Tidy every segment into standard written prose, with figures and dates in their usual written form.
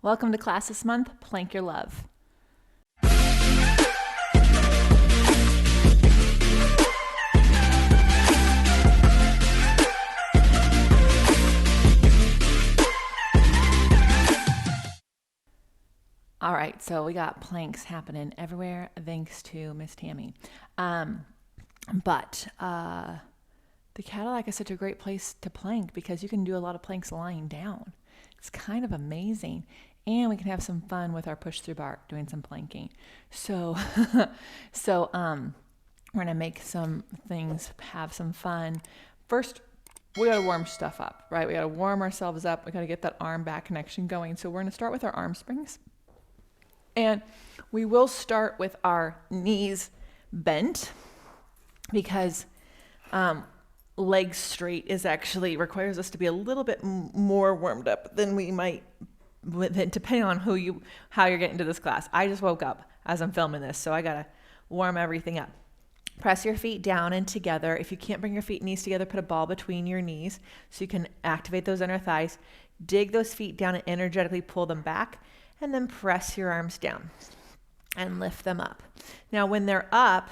Welcome to class this month, Plank Your Love. All right, so we got planks happening everywhere thanks to Miss Tammy. But the Cadillac is such a great place to plank because you can do a lot of planks lying down. It's kind of amazing. And we can have some fun with our push-through bar doing some planking. So, we're gonna make some things, have some fun. First, we gotta warm stuff up, right? We gotta warm ourselves up. We gotta get that arm back connection going. So we're gonna start with our arm springs. And we will start with our knees bent because legs straight is actually requires us to be a little bit more warmed up than we might, depending on how you're getting to this class. I just woke up as I'm filming this, so I gotta warm everything up. Press your feet down and together. If you can't bring your feet and knees together, put a ball between your knees so you can activate those inner thighs. Dig those feet down and energetically pull them back, and then press your arms down and lift them up. Now, when they're up,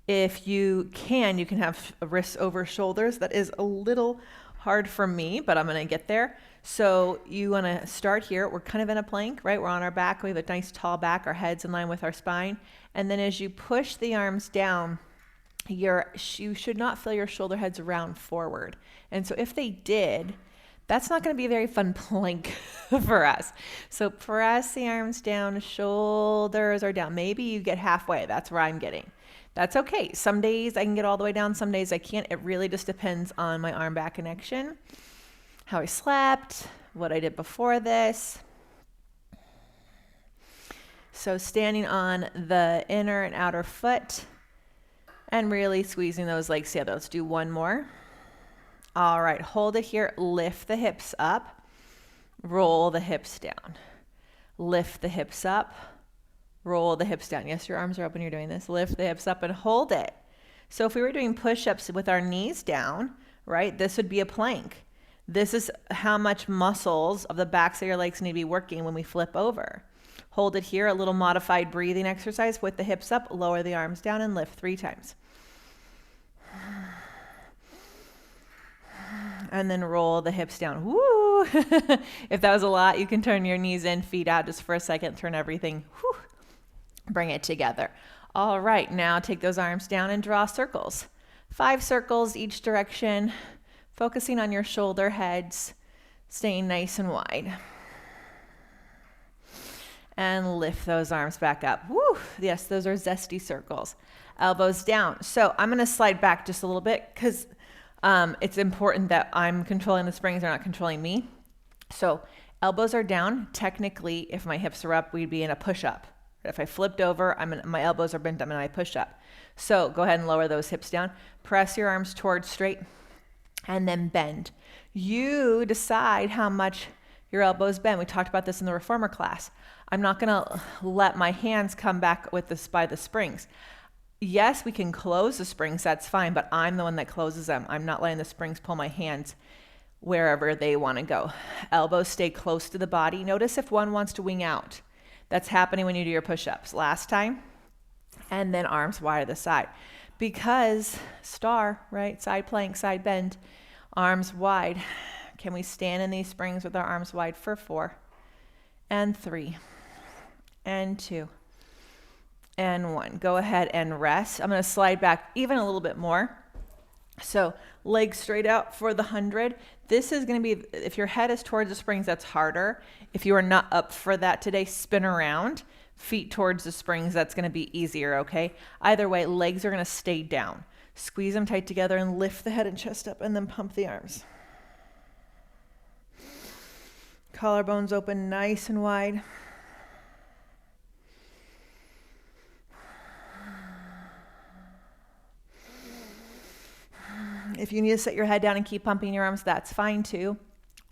if you can have wrists over shoulders. That is a little hard for me, but I'm gonna get there. So you wanna start here. We're kind of in a plank, right? We're on our back. We have a nice tall back. Our head's in line with our spine. And then as you push the arms down, you should not feel your shoulder heads round forward. And so if they did, that's not going to be a very fun plank for us. So press the arms down, shoulders are down. Maybe you get halfway. That's where I'm getting. That's okay. Some days I can get all the way down. Some days I can't. It really just depends on my arm back connection, how I slept, what I did before this. So standing on the inner and outer foot and really squeezing those legs together. Let's do one more. All right, hold it here, lift the hips up, roll the hips down. Lift the hips up, roll the hips down. Yes, your arms are up when you're doing this. Lift the hips up and hold it. So if we were doing push-ups with our knees down, right, this would be a plank. This is how much muscles of the backs of your legs need to be working when we flip over. Hold it here, a little modified breathing exercise with the hips up, lower the arms down and lift 3 times. And then roll the hips down. Woo! If that was a lot, you can turn your knees in, feet out just for a second, turn everything, bring it together. All right, now take those arms down and draw circles. 5 circles each direction, focusing on your shoulder heads, staying nice and wide. And lift those arms back up. Woo! Yes, those are zesty circles. Elbows down. So I'm going to slide back just a little bit because it's important that I'm controlling the springs, they're not controlling me. So elbows are down. Technically, if my hips are up, we'd be in a push-up. If I flipped over, my elbows are bent, I'm in my push-up. So go ahead and lower those hips down. Press your arms towards straight and then bend. You decide how much your elbows bend. We talked about this in the reformer class. I'm not gonna let my hands come back with this by the springs. Yes, we can close the springs, that's fine, but I'm the one that closes them. I'm not letting the springs pull my hands wherever they want to go. Elbows stay close to the body. Notice if one wants to wing out. That's happening when you do your push-ups. Last time, and then arms wide to the side. Because star, right? Side plank, side bend, arms wide. Can we stand in these springs with our arms wide for 4 and 3 and 2 and 1. Go ahead and rest. I'm going to slide back even a little bit more. So legs straight out for the 100. This is going to be, if your head is towards the springs, that's harder. If you are not up for that today, spin around, feet towards the springs. That's going to be easier, okay? Either way, legs are going to stay down. Squeeze them tight together and lift the head and chest up and then pump the arms. Collarbones open nice and wide. If you need to set your head down and keep pumping your arms, that's fine too.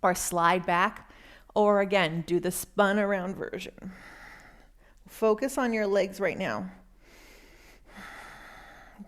Or slide back. Or again, do the spun around version. Focus on your legs right now.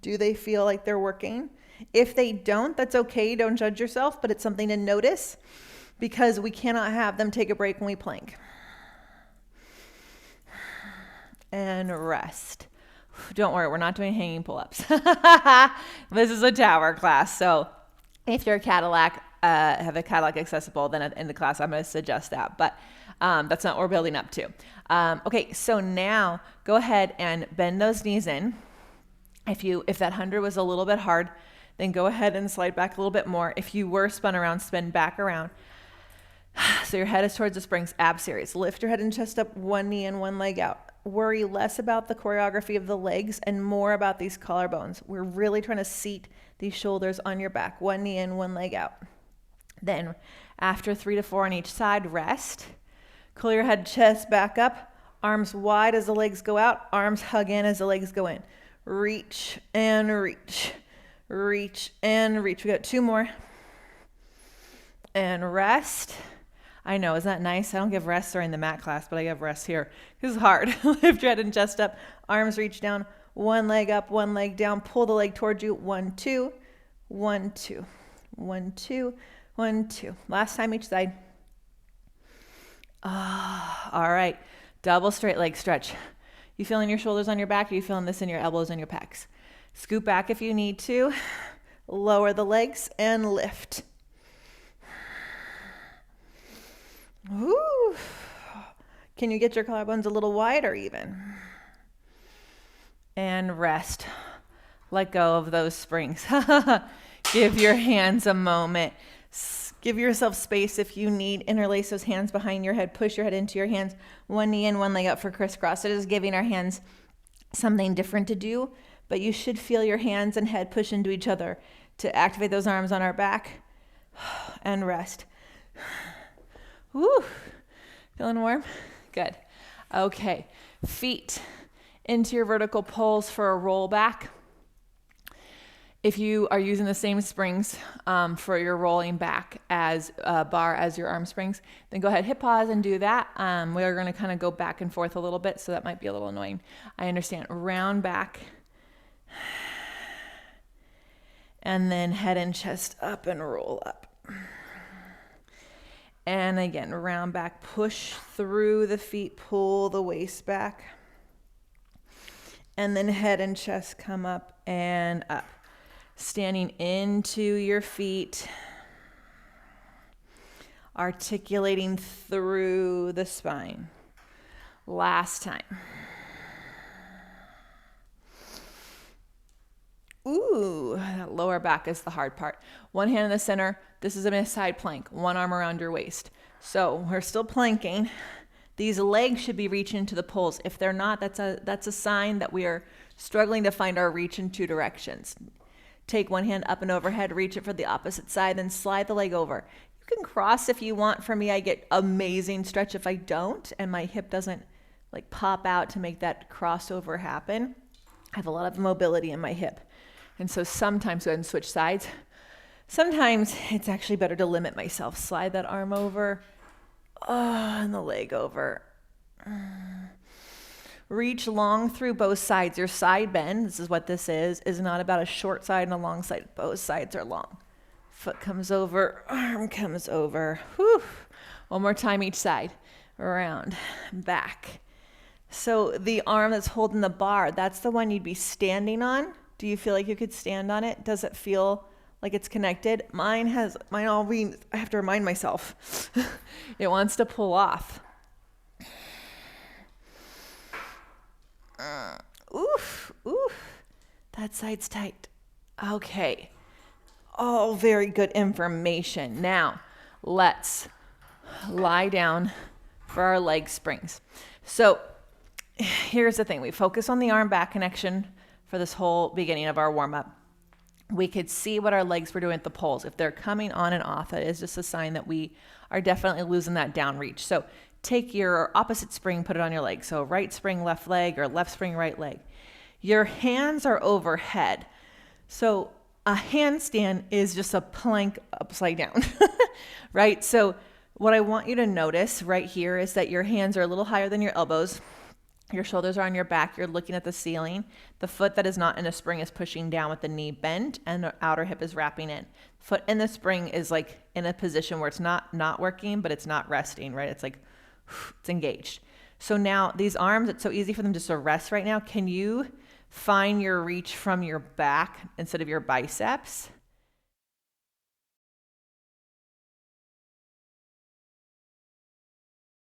Do they feel like they're working? If they don't, that's okay. Don't judge yourself, but it's something to notice because we cannot have them take a break when we plank. and rest. Don't worry, we're not doing hanging pull-ups. This is a tower class. So if you're a Cadillac, have a Cadillac accessible, then in the class, I'm going to suggest that. But that's not what we're building up to. Okay, so now go ahead and bend those knees in. If that 100 was a little bit hard, then go ahead and slide back a little bit more. If you were spun around, spin back around. So your head is towards the springs, ab series. Lift your head and chest up, one knee and one leg out. Worry less about the choreography of the legs and more about these collarbones. We're really trying to seat these shoulders on your back, one knee in, one leg out. Then after 3 to 4 on each side, rest. Curl your head, chest back up, arms wide as the legs go out, arms hug in as the legs go in. Reach and reach, reach and reach. We got 2 more. And rest. I know, isn't that nice? I don't give rest during the mat class, but I give rest here. This is hard. Lift your head and chest up, arms reach down, one leg up, one leg down, pull the leg towards you, 1, 2, 1, 2, 1, 2, 1, 2. Last time each side. All right, double straight leg stretch. You feeling your shoulders on your back? Or are you feeling this in your elbows and your pecs? Scoot back if you need to. Lower the legs and lift. Ooh. Can you get your collarbones a little wider even? And rest. Let go of those springs. Give your hands a moment. Give yourself space if you need. Interlace those hands behind your head. Push your head into your hands. One knee in, one leg out for crisscross. It is giving our hands something different to do, but you should feel your hands and head push into each other to activate those arms on our back and rest. Woo. Feeling warm? Good. Okay. Feet into your vertical pulls for a roll back. If you are using the same springs for your rolling back as bar as your arm springs, then go ahead, hit pause and do that. We are going to kind of go back and forth a little bit, so that might be a little annoying. I understand. Round back. And then head and chest up and roll up. And again, round back, push through the feet, pull the waist back. And then head and chest come up and up. Standing into your feet. Articulating through the spine. Last time. Ooh, that lower back is the hard part. One hand in the center. This is a side plank. One arm around your waist. So we're still planking. These legs should be reaching to the poles. If they're not, that's a sign that we are struggling to find our reach in 2 directions. Take one hand up and overhead, reach it for the opposite side, then slide the leg over. You can cross if you want. For me, I get amazing stretch if I don't, and my hip doesn't like pop out to make that crossover happen. I have a lot of mobility in my hip. And so sometimes go ahead and switch sides. Sometimes it's actually better to limit myself. Slide that arm over, and the leg over. Reach long through both sides. Your side bend, this is what this is not about a short side and a long side. Both sides are long. Foot comes over, arm comes over. Whew. One more time each side. Around, back. So the arm that's holding the bar, that's the one you'd be standing on. Do you feel like you could stand on it? Does it feel like it's connected? I have to remind myself. It wants to pull off. Oof. That side's tight. Okay. All very good information. Now, let's lie down for our leg springs. So here's the thing. We focus on the arm back connection for this whole beginning of our warm-up. We could see what our legs were doing at the poles. If they're coming on and off, that is just a sign that we are definitely losing that down reach. So take your opposite spring, put it on your leg. So right spring, left leg, or left spring, right leg. Your hands are overhead. So a handstand is just a plank upside down, right? So what I want you to notice right here is that your hands are a little higher than your elbows. Your shoulders are on your back. You're looking at the ceiling. The foot that is not in a spring is pushing down with the knee bent, and the outer hip is wrapping in. Foot in the spring is like in a position where it's not working, but it's not resting, right? It's like it's engaged. So now these arms, it's so easy for them just to rest right now. Can you find your reach from your back instead of your biceps?